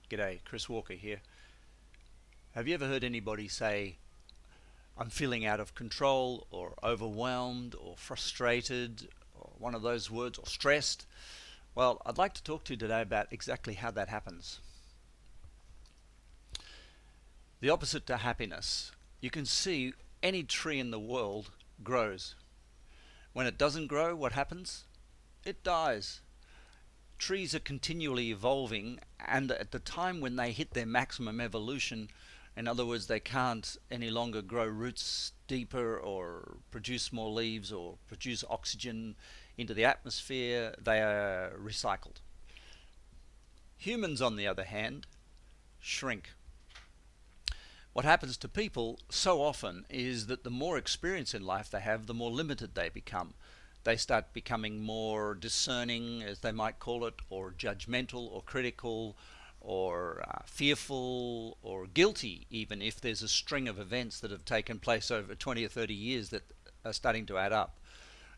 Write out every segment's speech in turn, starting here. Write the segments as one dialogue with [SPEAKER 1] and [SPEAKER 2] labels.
[SPEAKER 1] G'day, Chris Walker here. Have you ever heard anybody say, I'm feeling out of control, or overwhelmed, or frustrated, or one of those words, or stressed? Well, I'd like to talk to you today about exactly how that happens. The opposite to happiness. You can see any tree in the world grows. When it doesn't grow, what happens? It dies. Trees are continually evolving, and at the time when they hit their maximum evolution, in other words, they can't any longer grow roots deeper or produce more leaves or produce oxygen into the atmosphere, they are recycled. Humans, on the other hand, shrink. What happens to people so often is that the more experience in life they have, the more limited they become. They start becoming more discerning, as they might call it, or judgmental, or critical, or fearful, or guilty, even if there's a string of events that have taken place over 20 or 30 years that are starting to add up.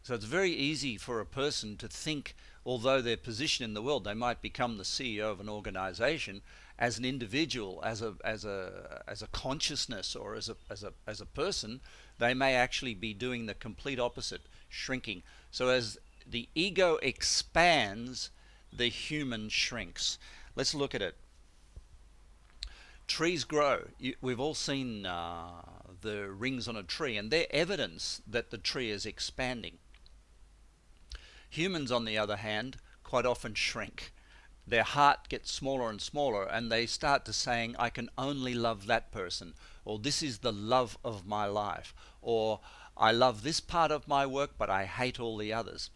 [SPEAKER 1] So it's very easy for a person to think, although their position in the world, they might become the CEO of an organization, as an individual, as a consciousness, or as a person, they may actually be doing the complete opposite, shrinking. So as the ego expands, the human shrinks. Let's look at it. Trees grow. We've all seen the rings on a tree, and they're evidence that the tree is expanding. Humans, on the other hand, quite often shrink. Their heart gets smaller and smaller, and they start to saying, I can only love that person, or this is the love of my life, or I love this part of my work but I hate all the others.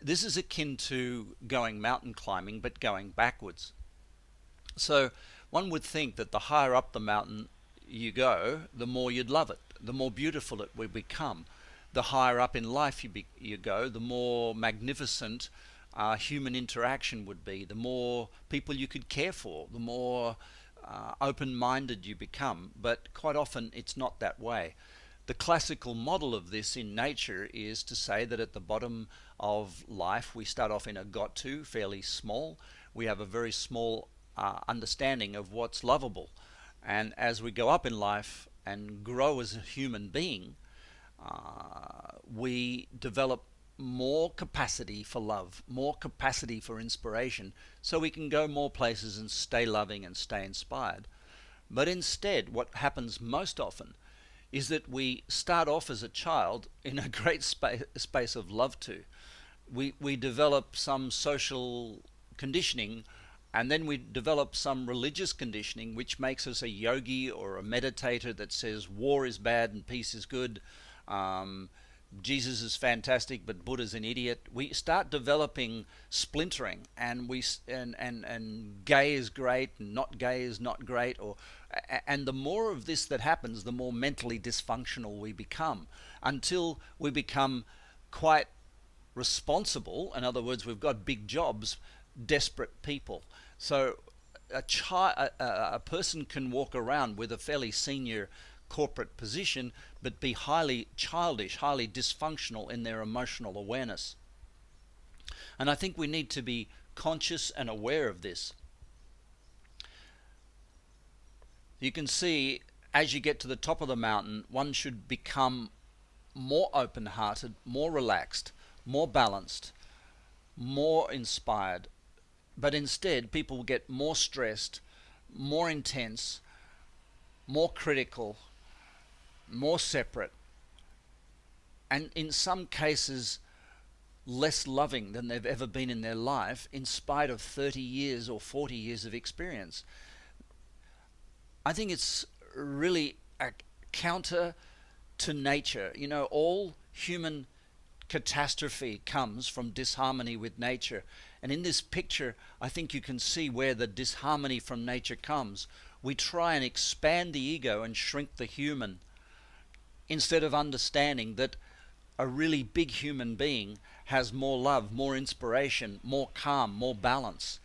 [SPEAKER 1] This is akin to going mountain climbing but going backwards. So one would think that the higher up the mountain you go, the more you'd love it, the more beautiful it will become. The higher up in life you go, the more magnificent human interaction would be, the more people you could care for, the more open-minded you become. But quite often it's not that way. The classical model of this in nature is to say that at the bottom of life we start off in a got-to, fairly small. We have a very small understanding of what's lovable. And as we go up in life and grow as a human being, we develop more capacity for love, more capacity for inspiration, so we can go more places and stay loving and stay inspired. But instead, what happens most often is that we start off as a child in a great space of love to. We develop some social conditioning, and then we develop some religious conditioning which makes us a yogi or a meditator that says war is bad and peace is good. Jesus is fantastic, but Buddha's an idiot. We start developing splintering, and gay is great, and not gay is not great, and the more of this that happens, the more mentally dysfunctional we become, until we become quite responsible. In other words, we've got big jobs, desperate people. So a person can walk around with a fairly senior corporate position but be highly childish, highly dysfunctional in their emotional awareness. And I think we need to be conscious and aware of this. You can see as you get to the top of the mountain, one should become more open-hearted, more relaxed, more balanced, more inspired. But instead, people get more stressed, more intense, more critical, more separate, and in some cases less loving than they've ever been in their life, in spite of 30 years or 40 years of experience. I think it's really a counter to nature. You know, all human catastrophe comes from disharmony with nature. And in this picture, I think you can see where the disharmony from nature comes. We try and expand the ego and shrink the human, instead of understanding that a really big human being has more love, more inspiration, more calm, more balance.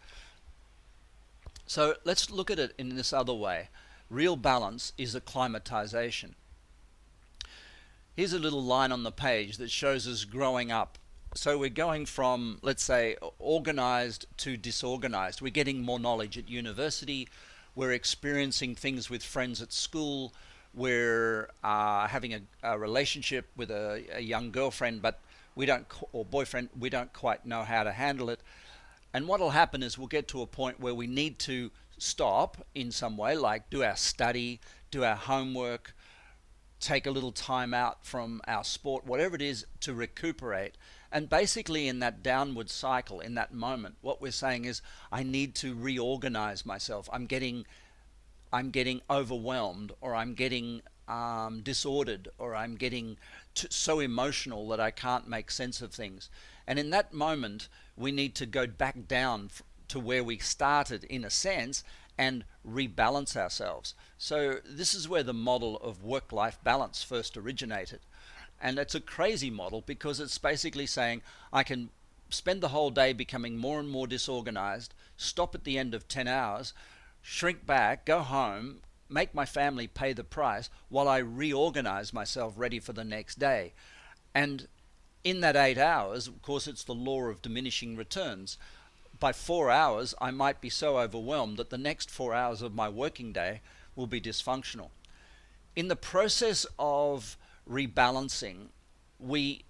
[SPEAKER 1] So let's look at it in this other way. Real balance is acclimatization. Here's a little line on the page that shows us growing up So we're going from, let's say, organized to disorganized. We're getting more knowledge at university. We're experiencing things with friends at school. We're having a relationship with a young girlfriend, but we don't, or boyfriend, we don't quite know how to handle it. And what will happen is we'll get to a point where we need to stop in some way, like do our study, do our homework, take a little time out from our sport, whatever it is, to recuperate. And basically, in that downward cycle, in that moment, what we're saying is, I need to reorganize myself. I'm getting overwhelmed, or I'm getting disordered, or I'm getting so emotional that I can't make sense of things. And in that moment, we need to go back down to where we started, in a sense, and rebalance ourselves. So this is where the model of work-life balance first originated. And it's a crazy model because it's basically saying I can spend the whole day becoming more and more disorganized, stop at the end of 10 hours, shrink back, go home, make my family pay the price while I reorganize myself ready for the next day. And in that 8 hours, of course, it's the law of diminishing returns. By 4 hours, I might be so overwhelmed that the next 4 hours of my working day will be dysfunctional. In the process of rebalancing, we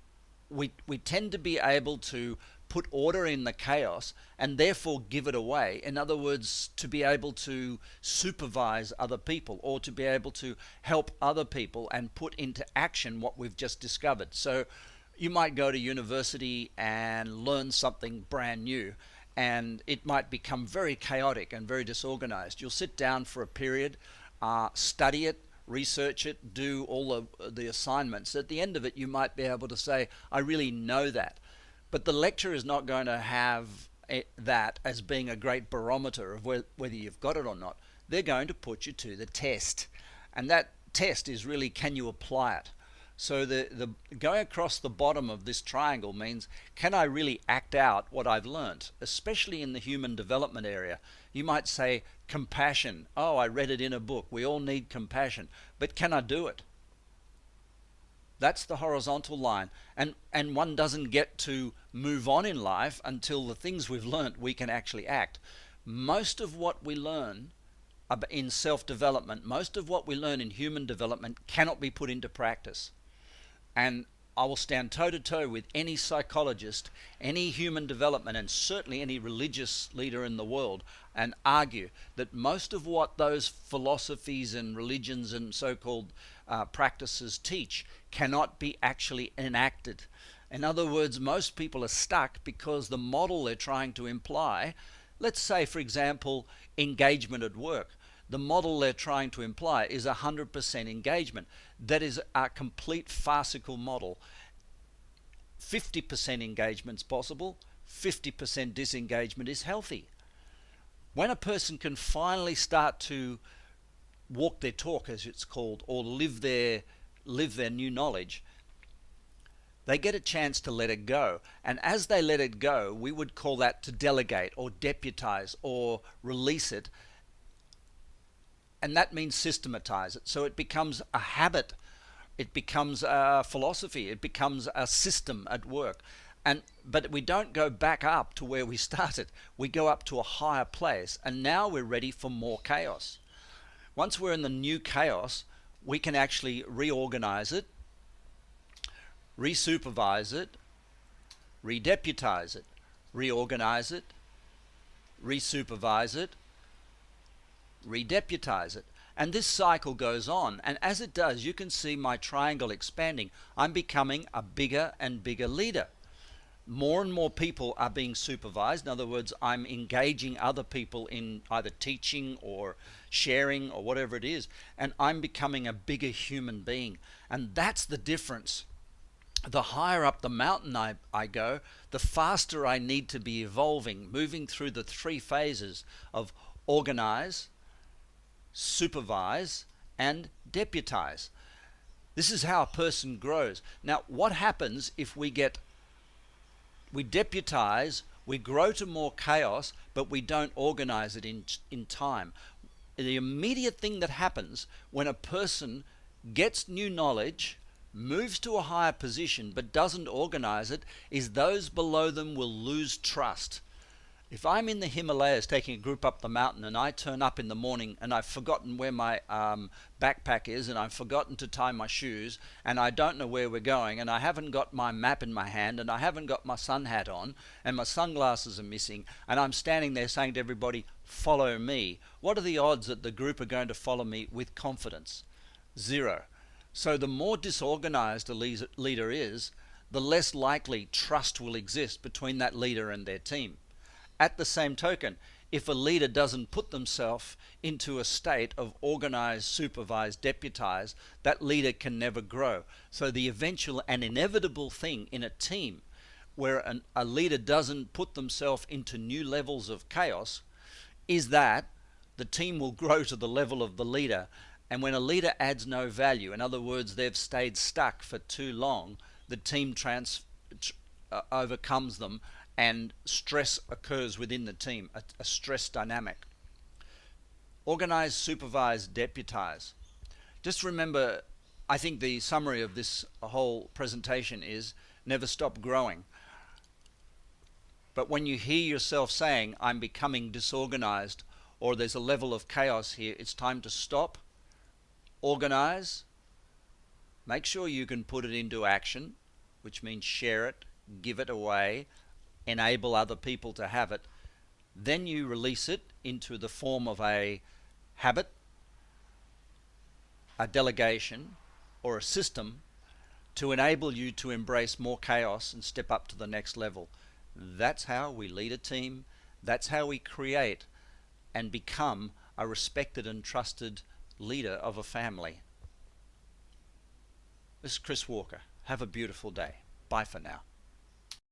[SPEAKER 1] we tend to be able to put order in the chaos and therefore give it away. In other words, to be able to supervise other people or to be able to help other people and put into action what we've just discovered. So you might go to university and learn something brand new, and it might become very chaotic and very disorganized. You'll sit down for a period, study it, research it, do all of the assignments. At the end of it, you might be able to say, I really know that. But the lecturer is not going to have that as being a great barometer of whether you've got it or not. They're going to put you to the test. And that test is really, can you apply it? So the going across the bottom of this triangle means, can I really act out what I've learnt, especially in the human development area? You might say compassion. Oh, I read it in a book. We all need compassion. But can I do it? That's the horizontal line. And one doesn't get to move on in life until the things we've learnt we can actually act. Most of what we learn in self-development, most of what we learn in human development cannot be put into practice. And I will stand toe-to-toe with any psychologist, any human development, and certainly any religious leader in the world, and argue that most of what those philosophies and religions and so-called practices teach cannot be actually enacted. In other words, most people are stuck because the model they're trying to imply, let's say, for example, engagement at work. The model they're trying to imply is 100% engagement. That is a complete farcical model. 50% engagement is possible, 50% disengagement is healthy. When a person can finally start to walk their talk, as it's called, or live their new knowledge, they get a chance to let it go. And as they let it go, we would call that to delegate or deputize or release it. And that means systematize it. So it becomes a habit. It becomes a philosophy. It becomes a system at work. But we don't go back up to where we started. We go up to a higher place. And now we're ready for more chaos. Once we're in the new chaos, we can actually reorganize it, resupervise it, redeputize it, reorganize it, resupervise it, redeputize it. And this cycle goes on. And as it does, you can see my triangle expanding. I'm becoming a bigger and bigger leader. More and more people are being supervised. In other words, I'm engaging other people in either teaching or sharing or whatever it is. And I'm becoming a bigger human being. And that's the difference. The higher up the mountain I go, the faster I need to be evolving, moving through the three phases of organize, supervise, and deputize. This is how a person grows. Now, what happens if we deputize, we grow to more chaos, but we don't organize it in time? The immediate thing that happens when a person gets new knowledge, moves to a higher position but doesn't organize it is those below them will lose trust. If I'm in the Himalayas taking a group up the mountain and I turn up in the morning and I've forgotten where my backpack is and I've forgotten to tie my shoes and I don't know where we're going and I haven't got my map in my hand and I haven't got my sun hat on and my sunglasses are missing and I'm standing there saying to everybody, follow me, what are the odds that the group are going to follow me with confidence? Zero. So the more disorganized a leader is, the less likely trust will exist between that leader and their team. At the same token, if a leader doesn't put themselves into a state of organized, supervised, deputized, that leader can never grow. So the eventual and inevitable thing in a team where a leader doesn't put themselves into new levels of chaos is that the team will grow to the level of the leader. And when a leader adds no value, in other words, they've stayed stuck for too long, the team overcomes them and stress occurs within the team, a stress dynamic. Organize, supervise, deputize. Just remember, I think the summary of this whole presentation is never stop growing. But when you hear yourself saying, I'm becoming disorganized, or there's a level of chaos here, it's time to stop, organize, make sure you can put it into action, which means share it, give it away, enable other people to have it. Then you release it into the form of a habit, a delegation, or a system to enable you to embrace more chaos and step up to the next level. That's how we lead a team. That's how we create and become a respected and trusted leader of a family. This is Chris Walker. Have a beautiful day. Bye for now.